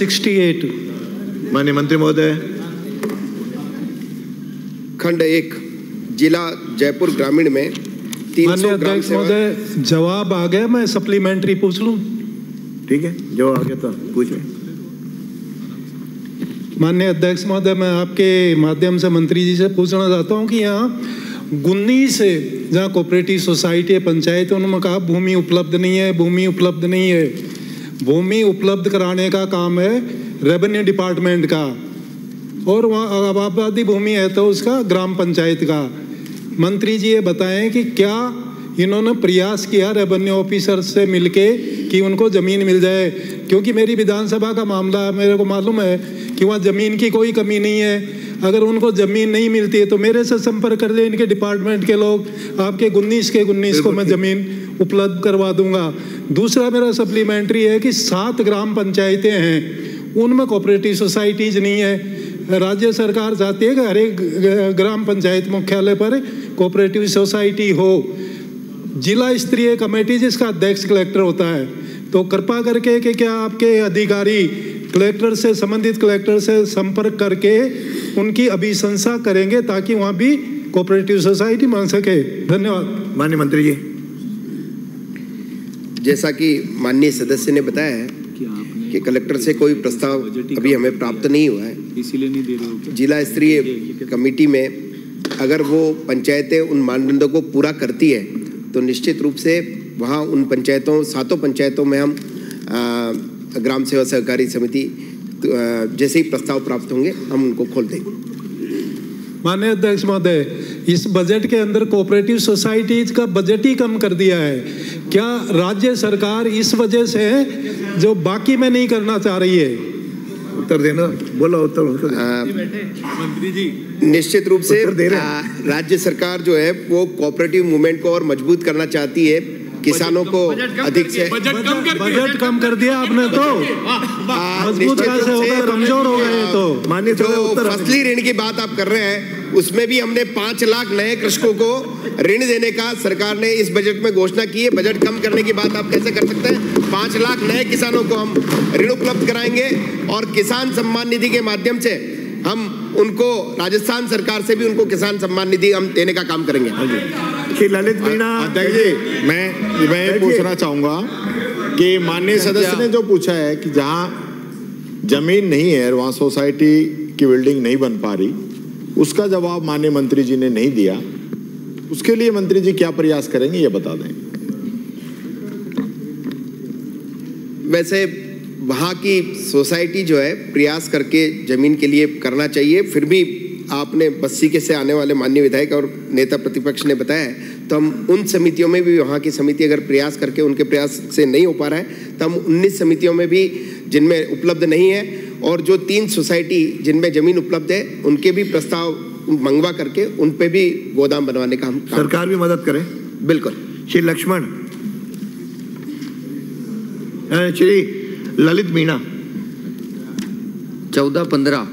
68। माननीय मंत्री महोदय। खंड 1 जिला जयपुर ग्रामीण में 300 ग्राम सेवक। महोदय जवाब आ गया, मैं सप्लीमेंट्री पूछ लूं? ठीक है, जो आ गया था पूछे। माननीय अध्यक्ष महोदय, मैं आपके माध्यम से मंत्री जी से पूछना चाहता हूं कि यहाँ गुन्नी से जहाँ कोऑपरेटिव सोसाइटी है, पंचायत, उन्होंने कहा भूमि उपलब्ध नहीं है, भूमि उपलब्ध नहीं है। भूमि उपलब्ध कराने का काम है रेवेन्यू डिपार्टमेंट का, और वहाँ आबादी भूमि है तो उसका ग्राम पंचायत का। मंत्री जी ये बताएं कि क्या इन्होंने प्रयास किया रेवेन्यू ऑफिसर से मिलके कि उनको ज़मीन मिल जाए? क्योंकि मेरी विधानसभा का मामला, मेरे को मालूम है कि वहाँ ज़मीन की कोई कमी नहीं है। अगर उनको ज़मीन नहीं मिलती है तो मेरे से संपर्क कर ले, इनके डिपार्टमेंट के लोग, आपके 19 को मैं ज़मीन उपलब्ध करवा दूंगा। दूसरा मेरा सप्लीमेंट्री है कि 7 ग्राम पंचायतें हैं, उनमें कोऑपरेटिव सोसाइटीज नहीं है। राज्य सरकार चाहती है कि हर एक ग्राम पंचायत मुख्यालय पर कोऑपरेटिव सोसाइटी हो। जिला स्तरीय कमेटी जिसका अध्यक्ष कलेक्टर होता है, तो कृपा करके कि क्या आपके अधिकारी कलेक्टर से, संबंधित कलेक्टर से संपर्क करके उनकी अभिशंसा करेंगे ताकि वहाँ भी कोऑपरेटिव सोसाइटी बन सके। धन्यवाद। माननीय मंत्री जी। जैसा कि माननीय सदस्य ने बताया है कि कलेक्टर से कोई प्रस्ताव अभी हमें प्राप्त नहीं हुआ है, इसीलिए नहीं दे रहे हो। जिला स्तरीय कमेटी में अगर वो पंचायतें उन मानदंडों को पूरा करती है तो निश्चित रूप से वहाँ उन पंचायतों, 7 पंचायतों में हम ग्राम सेवा सहकारी समिति जैसे ही प्रस्ताव प्राप्त होंगे हम उनको खोल देंगे। माननीय अध्यक्ष महोदय, इस बजट के अंदर कोऑपरेटिव सोसाइटीज का बजट ही कम कर दिया है। क्या राज्य सरकार इस वजह से जो बाकी में नहीं करना चाह रही है? उत्तर देना, बोलो उत्तर। मंत्री जी, निश्चित रूप से राज्य सरकार जो है वो कोऑपरेटिव मूवमेंट को और मजबूत करना चाहती है। किसानों को अधिक से बजट कम कर दिया आपने, तो मजबूत कैसे होगा? कमजोर हो गए। तो माननीय जो फसली ऋण की बात आप कर रहे हैं, उसमें भी हमने 5 लाख नए कृषकों को ऋण देने का सरकार ने इस बजट में घोषणा की है। बजट कम करने की बात आप कैसे कर सकते हैं? 5 लाख नए किसानों को हम ऋण उपलब्ध कराएंगे और किसान सम्मान निधि के माध्यम से हम उनको, राजस्थान सरकार से भी उनको किसान सम्मान निधि हम देने का काम करेंगे। ललित मीणा। अध्यक्ष जी, मैं पूछना चाहूँगा कि माननीय सदस्य ने जो पूछा है कि जहाँ जमीन नहीं है, वहाँ सोसाइटी की बिल्डिंग नहीं बन पा रही, उसका जवाब माननीय मंत्री जी ने नहीं दिया। उसके लिए मंत्री जी क्या प्रयास करेंगे ये बता दें। वैसे वहाँ की सोसाइटी जो है प्रयास करके जमीन के लिए करना चाहिए। फिर भी आपने बस्सी के से आने वाले माननीय विधायक और नेता प्रतिपक्ष ने बताया है, तो हम उन समितियों में भी, वहाँ की समिति अगर प्रयास करके उनके प्रयास से नहीं हो पा रहा है तो हम 19 समितियों में भी जिनमें उपलब्ध नहीं है और जो 3 सोसाइटी जिनमें जमीन उपलब्ध है उनके भी प्रस्ताव मंगवा करके उन पे भी गोदाम बनवाने का हम सरकार भी मदद करे। बिल्कुल। श्री लक्ष्मण। श्री ललित मीणा। 14-15